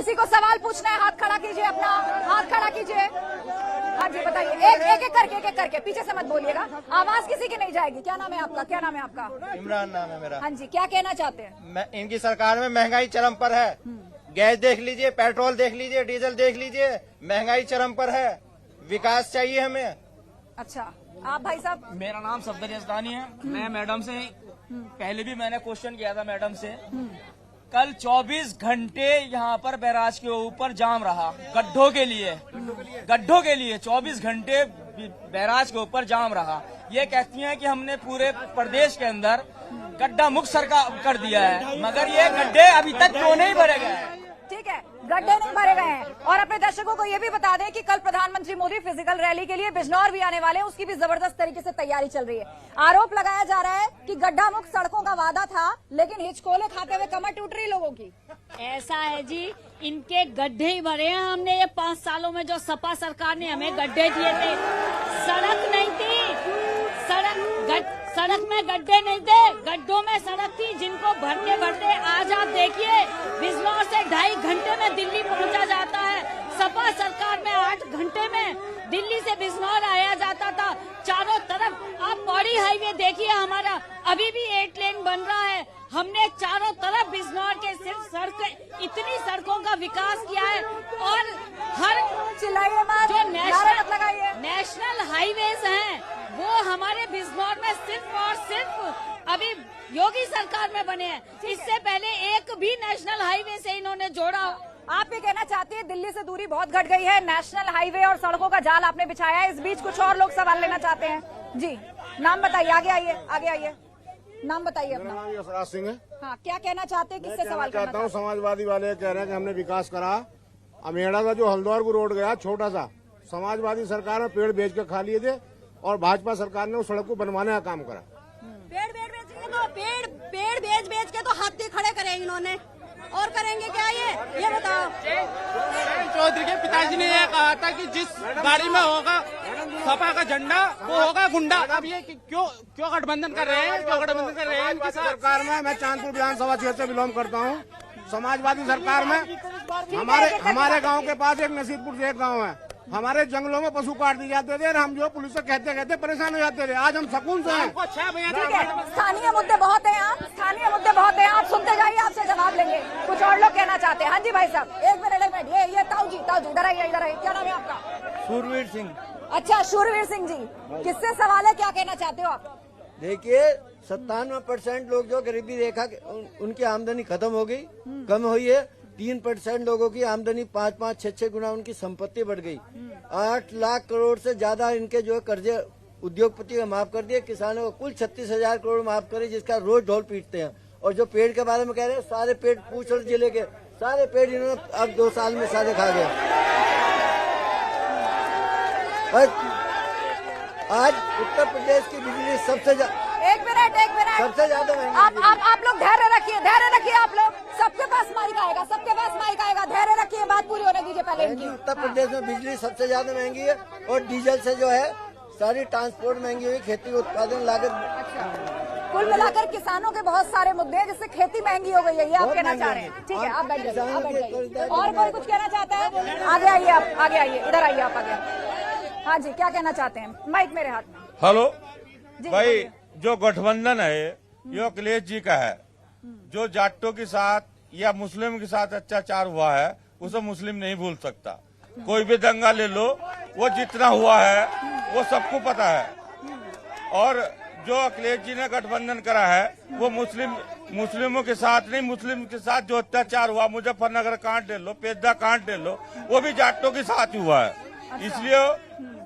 किसी को सवाल पूछना है, हाथ खड़ा कीजिए, अपना हाथ खड़ा कीजिए। हाँ जी बताइए, एक एक करके पीछे से मत बोलिएगा, आवाज किसी की नहीं जाएगी। क्या नाम है आपका? क्या नाम है आपका? इमरान नाम है मेरा। हाँ जी, क्या कहना चाहते हैं? इनकी सरकार में महंगाई चरम पर है। गैस देख लीजिए, पेट्रोल देख लीजिए, डीजल देख लीजिए, महंगाई चरम पर है। विकास चाहिए हमें। अच्छा, आप भाई साहब? मेरा नाम सफदर यजदानी है। मैं मैडम से पहले भी मैंने क्वेश्चन किया था मैडम से। कल 24 घंटे यहाँ पर बैराज के ऊपर जाम रहा गड्ढों के लिए 24 घंटे बैराज के ऊपर जाम रहा। ये कहती हैं कि हमने पूरे प्रदेश के अंदर गड्ढा मुक्त सरकार कर दिया है, मगर ये गड्ढे अभी तक क्यों नहीं भरे गए हैं? ठीक है, गड्ढे नहीं भरे गए हैं। और अपने दर्शकों को ये भी बता दें कि कल प्रधानमंत्री मोदी फिजिकल रैली के लिए बिजनौर भी आने वाले हैं, उसकी भी जबरदस्त तरीके से तैयारी चल रही है। आरोप लगाया जा रहा है कि गड्ढा मुक्त सड़कों का वादा था, लेकिन हिचकोले खाते हुए कमर टूट रही लोगों की। ऐसा है जी, इनके गड्ढे ही भरे हैं। हमने ये 5 सालों में जो सपा सरकार ने हमें गड्ढे दिए थे, सड़क नहीं थी, सड़क में गड्ढे नहीं थे, गड्ढों में सड़क थी, जिनको भरते भरते आज आप देखिए बिजनौर से 2.5 घंटे में दिल्ली पहुंचा जाता है। सपा सरकार में 8 घंटे में दिल्ली से बिजनौर आया जाता था। चारों तरफ आप पौड़ी हाईवे देखिए, हमारा अभी भी 8 लेन बन रहा है। हमने चारों तरफ बिजनौर के सिर्फ इतनी सड़कों का विकास किया है। और हर चिल्लाइए मत, जो नारे मत लगाइए। नेशनल हाईवेज हैं वो हमारे बिजनौर में सिर्फ और सिर्फ अभी योगी सरकार में बने हैं। इससे पहले एक भी नेशनल हाईवे से इन्होंने जोड़ा। आप ये कहना चाहते हैं दिल्ली से दूरी बहुत घट गई है, नेशनल हाईवे और सड़कों का जाल आपने बिछाया है। इस बीच कुछ और लोग सवाल लेना चाहते हैं। जी, नाम बताइए, आगे आइए, आगे आइए, नाम बताइए अपना। मेरा नाम यशराज सिंह है। हाँ, क्या कहना चाहते हैं, किससे सवाल करना चाहता हूँ? समाजवादी वाले कह रहे हैं कि हमने विकास करा। अमेड़ा का जो हल्द्वार को रोड गया छोटा सा, समाजवादी सरकार में पेड़ बेच के खा लिए थे और भाजपा सरकार ने उस सड़क को बनवाने का काम करा। पेड़ बेच के तो हाथी खड़े करे इन्होंने, और करेंगे क्या ये बताओ। चौधरी के पिताजी ने यह कहा था कि जिस गाड़ी में होगा सपा का झंडा वो होगा गुंडा। अब ये क्यों गठबंधन कर रहे हैं? इनकी सरकार में मैं चांदपुर विधानसभा क्षेत्र से बिलोंग करता हूँ। समाजवादी सरकार में हमारे गांव के पास एक नसीबपुर से एक गांव है, हमारे जंगलों में पशु काट दिए जाते थे, हम जो पुलिस से कहते परेशान हो जाते थे। आज हम सुकून से हैं। ठीक है, स्थानीय मुद्दे बहुत हैं, आप स्थानीय मुद्दे बहुत हैं, आप सुनते जाइए, आपसे जवाब लेंगे। कुछ और लोग कहना चाहते हैं। हाँ जी भाई साहब, एक मिनट, ये ताऊ जी इधर आइए, क्या नाम है आपका? सूरवीर सिंह। अच्छा, शूरवीर सिंह जी, किससे सवाल है, क्या कहना चाहते हो आप? देखिए 97% लोग जो गरीबी रेखा उनकी आमदनी खत्म हो गई, कम हुई है। 3% लोगों की आमदनी 5-5, 6-6 गुना उनकी संपत्ति बढ़ गई। 8 लाख करोड़ से ज्यादा इनके जो कर्जे उद्योगपति को माफ कर दिए, किसानों को कुल 36,000 करोड़ माफ करे, जिसका रोज ढोल पीटते हैं। और जो पेड़ के बारे में कह रहे हैं, सारे पेड़ पूछल जिले के सारे पेड़ इन्होंने अब 2 साल में सारे खा गए। आज उत्तर प्रदेश की बिजली सबसे एक मिनट सबसे ज्यादा आप लोग धैर्य रखिए आप लोग, सबके पास माइक आएगा, धैर्य रखिए, बात पूरी होने दीजिए पहले इनकी। उत्तर प्रदेश में बिजली सबसे ज्यादा महंगी है और डीजल से जो है सारी ट्रांसपोर्ट महंगी हुई, खेती उत्पादन लागत। कुल मिलाकर किसानों के बहुत सारे मुद्दे हैं जिससे खेती महंगी हो गई है, ये आप कहना चाह रहे हैं। ठीक है, आप बैठ जाइए। और कोई कुछ कहना चाहता है? आगे आइए, इधर आइए आप आगे। हाँ जी, क्या कहना चाहते हैं? माइक मेरे हाथ में। हेलो भाई, जो गठबंधन है ये अखिलेश जी का है। जो जाटों के साथ या मुस्लिम के साथ अत्याचार हुआ है उसे मुस्लिम नहीं भूल सकता। कोई भी दंगा ले लो, वो जितना हुआ है वो सबको पता है। और जो अखिलेश जी ने गठबंधन करा है वो मुस्लिमों के साथ नहीं, मुस्लिम के साथ जो अत्याचार हुआ, मुजफ्फरनगर कांड ले लो, पेद्दा कांड ले लो, वो भी जाटों के साथ ही हुआ है।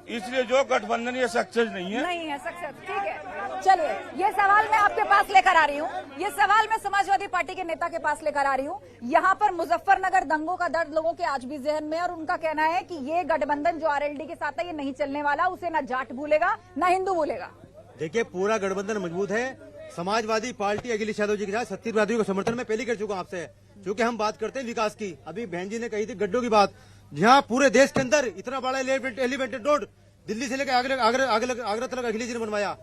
इसलिए जो गठबंधन ये सक्सेस नहीं है सक्सेस। ठीक है, चलिए, ये सवाल मैं आपके पास लेकर आ रही हूँ, ये सवाल मैं समाजवादी पार्टी के नेता के पास लेकर आ रही हूँ। यहाँ पर मुजफ्फरनगर दंगों का दर्द लोगों के आज भी जहन में, और उनका कहना है कि ये गठबंधन जो आरएलडी के साथ है ये नहीं चलने वाला, उसे न जाट भूलेगा न हिंदू भूलेगा। देखिए, पूरा गठबंधन मजबूत है। समाजवादी पार्टी अखिलेश यादव जी के साथ छत्तीसगढ़ को समर्थन में पहले कर चुका हूं आपसे, क्योंकि हम बात करते हैं विकास की। अभी बहन जी ने कही थी गड्ढों की बात, जहाँ पूरे देश के अंदर इतना बड़ा एलिवेटेड रोड दिल्ली से लेकर आगरा तक अखिलेश जी ने बनवाया।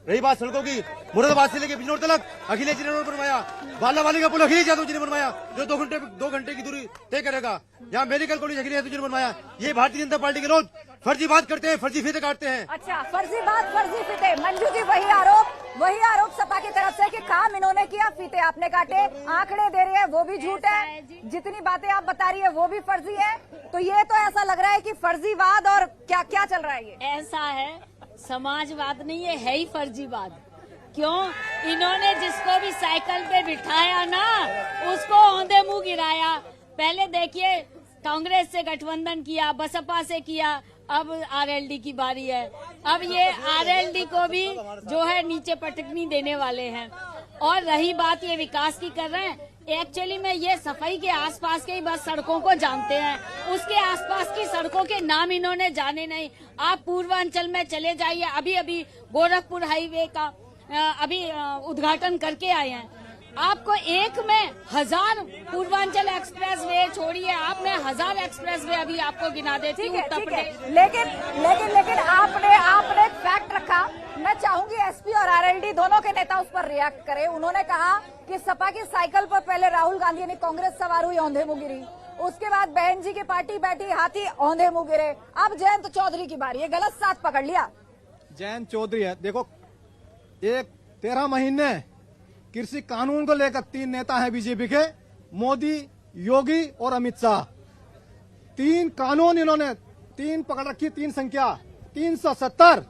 रही बात सड़कों की, मुरादाबाद से लेके बिजनौर तक अखिलेश जी ने रोड बनवाया, बालावाली का पुल अखिलेश यादव जी ने बनवाया जो 2 घंटे की दूरी तय करेगा। यहाँ मेडिकल कॉलेज अखिलेश यादव जी ने बनवाया। ये भारतीय जनता पार्टी के लोग फर्जी बात करते हैं, फर्जी फीते काटते हैं। अच्छा, फर्जी बात, फर्जी फीते। मंजू जी, वही आरोप सपा की तरफ से कि काम इन्होंने किया, फीते आपने काटे, आंकड़े दे रही है वो भी झूठ है, जितनी बातें आप बता रही है वो भी फर्जी है। तो ये तो ऐसा लग रहा है कि फर्जीवाद और क्या क्या चल रहा है ये? ऐसा है, समाजवाद नहीं, ये है ही फर्जीवाद। क्यों? इन्होंने जिसको भी साइकिल पे बिठाया ना, उसको औंधे मुंह गिराया। पहले देखिए, कांग्रेस से गठबंधन किया, बसपा से किया, अब आरएलडी की बारी है। अब ये आरएलडी को भी जो है नीचे पटकनी देने वाले हैं। और रही बात ये विकास की कर रहे हैं, एक्चुअली में ये सफाई के आसपास के ही बस सड़कों को जानते हैं, उसके आसपास की सड़कों के नाम इन्होंने जाने नहीं। आप पूर्वांचल में चले जाइए, अभी गोरखपुर हाईवे का अभी उद्घाटन करके आए हैं। आपको एक में 1000 पूर्वांचल एक्सप्रेस वे छोड़िए, आप में 1000 एक्सप्रेस वे अभी आपको गिना देती हूँ उत्तर प्रदेश। लेकिन आपने एक फैक्ट रखा। मैं चाहूंगी एसपी और आरएलडी दोनों के नेता उस पर रिएक्ट करें। उन्होंने कहा कि सपा की साइकिल पर पहले राहुल गांधी यानी कांग्रेस सवार हुई, औंधे मुंह गिरी, उसके बाद बहन जी की पार्टी बैठी, हाथी औंधे मुंह गिरे। अब जयंत चौधरी की बारी है, गलत साथ पकड़ लिया। जयंत चौधरी है, देखो 13 महीने कृषि कानून को लेकर 3 नेता हैं बीजेपी के, मोदी, योगी और अमित शाह। 3 कानून इन्होंने 3 पकड़ रखी, 3 संख्या 370,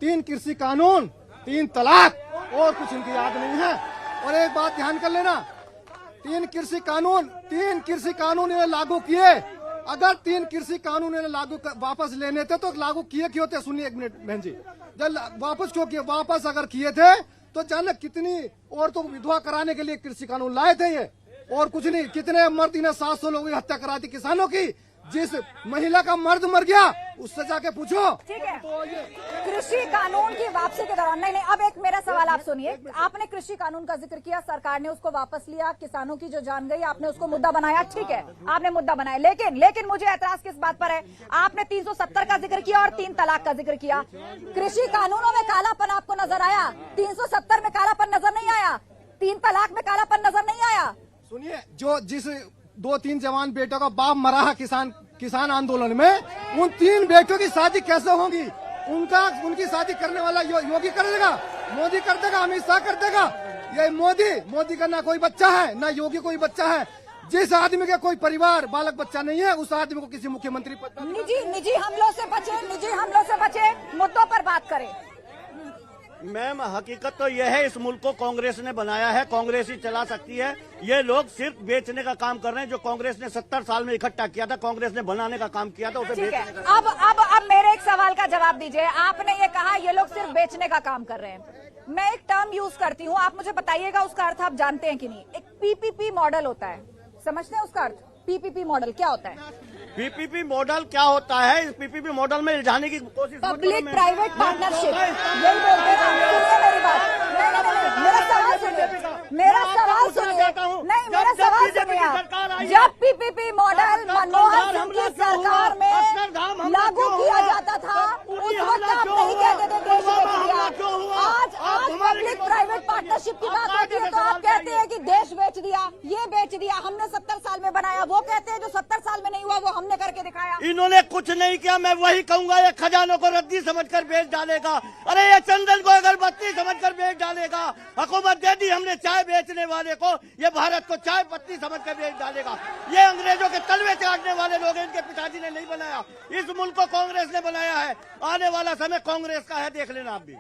3 कृषि कानून, 3 तलाक, और कुछ इनकी याद नहीं है। और एक बात ध्यान कर लेना, 3 कृषि कानून इन्हें लागू किए। अगर 3 कृषि कानून इन्हें लागू वापस लेने थे तो लागू किए क्यों थे? सुनिए एक मिनट बहन जी, जब वापस क्यों किए? वापस अगर किए थे तो जाने कितनी औरतों को विधवा कराने के लिए कृषि कानून लाए थे ये, और कुछ नहीं। कितने मर्द ने 700 लोगों की हत्या करा दी किसानों की। जिस महिला का मर्द मर गया उससे जाके पूछो। ठीक है, कृषि कानून की वापसी के दौरान नहीं, अब एक मेरा सवाल आप सुनिए। आपने कृषि कानून का जिक्र किया, सरकार ने उसको वापस लिया, किसानों की जो जान गई आपने उसको मुद्दा बनाया, ठीक है, आपने मुद्दा बनाया। लेकिन मुझे ऐतराज किस बात पर है? आपने 370 का जिक्र किया और 3 तलाक का जिक्र किया। कृषि कानूनों में कालापन आपको नजर आया? 370 में कालापन नजर नहीं आया? 3 तलाक में कालापन नजर नहीं आया? सुनिए, जिस 2-3 जवान बेटों का बाप मरा है किसान आंदोलन में, उन 3 बेटों की शादी कैसे होगी? उनकी शादी करने वाला योगी कर देगा, मोदी कर देगा, अमित शाह कर देगा। ये मोदी का ना कोई बच्चा है, ना योगी कोई बच्चा है। जिस आदमी के कोई परिवार बालक बच्चा नहीं है, उस आदमी को किसी मुख्यमंत्री पद। निजी हमलों से बचे, मुद्दों पर बात करें। मैम, हकीकत तो यह है, इस मुल्क को कांग्रेस ने बनाया है, कांग्रेस ही चला सकती है। ये लोग सिर्फ बेचने का काम कर रहे हैं। जो कांग्रेस ने 70 साल में इकट्ठा किया था, कांग्रेस ने बनाने का काम किया था, उसे बेचने का। अब मेरे एक सवाल का जवाब दीजिए। आपने ये कहा ये लोग सिर्फ बेचने का काम कर रहे हैं। मैं एक टर्म यूज करती हूँ, आप मुझे बताइएगा उसका अर्थ आप जानते हैं कि नहीं। एक पीपीपी मॉडल होता है, समझते हैं उसका अर्थ? पीपीपी मॉडल क्या होता है? पीपीपी मॉडल क्या होता है? इस पीपीपी मॉडल में इल्जाने की कोशिश, पब्लिक प्राइवेट पार्टनरशिप, यही बोलते हैं। सुनिए मेरी बात, नहीं, मेरा सवाल सुनिए। नहीं, मेरा सवाल सुनिए। जब पीपीपी मॉडल मनमोहन सिंह की सरकार में लागू किया जाता था, उस वक्त आप नहीं कहते थे देश बेच दिया। आज पब्लिक प्राइवेट पार्टनरशिप की बात होती है तो आप कहते हैं कि देश बेच दिया, ये बेच दिया, हमने 70 साल में बनाया। वो कहते हैं जो 70 साल में नहीं हुआ वो हमने करके दिखाया। इन्होंने कुछ नहीं किया, मैं वही कहूंगा। ये खजानों को रद्दी समझकर बेच डालेगा। अरे ये चंदन को अगरबत्ती समझकर बेच डालेगा। हुकूमत दे दी हमने चाय बेचने वाले को, ये भारत को चाय पत्ती समझकर बेच डालेगा। ये अंग्रेजों के तलवे चाटने वाले लोग हैं, इनके पिताजी ने नहीं बनाया। इस मुल्क को कांग्रेस ने बनाया है। आने वाला समय कांग्रेस का है, देख लेना आप भी।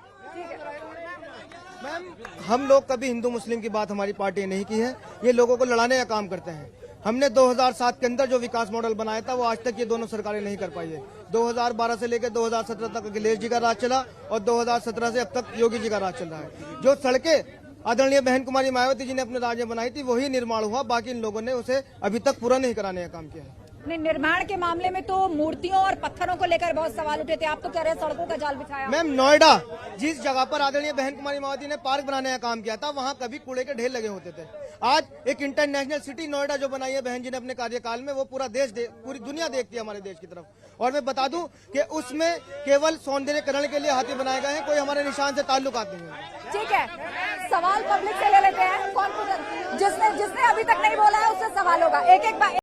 मैम, हम लोग कभी हिंदू मुस्लिम की बात हमारी पार्टी ने नहीं की है। ये लोगों को लड़ाने का काम करते हैं। हमने 2007 के अंदर जो विकास मॉडल बनाया था वो आज तक ये दोनों सरकारें नहीं कर पाई है। 2012 से लेकर 2017 तक अखिलेश जी का राज चला और 2017 से अब तक योगी जी का राज चल रहा है। जो सड़कें आदरणीय बहन कुमारी मायावती जी ने अपने राज्य में बनाई थी वही निर्माण हुआ, बाकी इन लोगों ने उसे अभी तक पूरा नहीं कराने का काम किया है। नहीं, निर्माण के मामले में तो मूर्तियों और पत्थरों को लेकर बहुत सवाल उठे थे। आप तो कह रहे हैं सड़कों का जाल बिछाया। मैम, नोएडा जिस जगह पर आदरणीय बहन कुमारी मायावती ने पार्क बनाने का काम किया था, वहाँ कभी कूड़े के ढेर लगे होते थे। आज एक इंटरनेशनल सिटी नोएडा जो बनाई है बहन जी ने अपने कार्यकाल में, वो पूरा देश पूरी दुनिया देखती है हमारे देश की तरफ। और मैं बता दूं कि उसमें केवल सौंदर्यकरण के लिए हाथी बनाए गए हैं, कोई हमारे निशान से ताल्लुकात नहीं है। ठीक है, सवाल पब्लिक से ले लेते हैं। कौन जिसने अभी तक नहीं बोला है उससे सवाल होगा। एक एक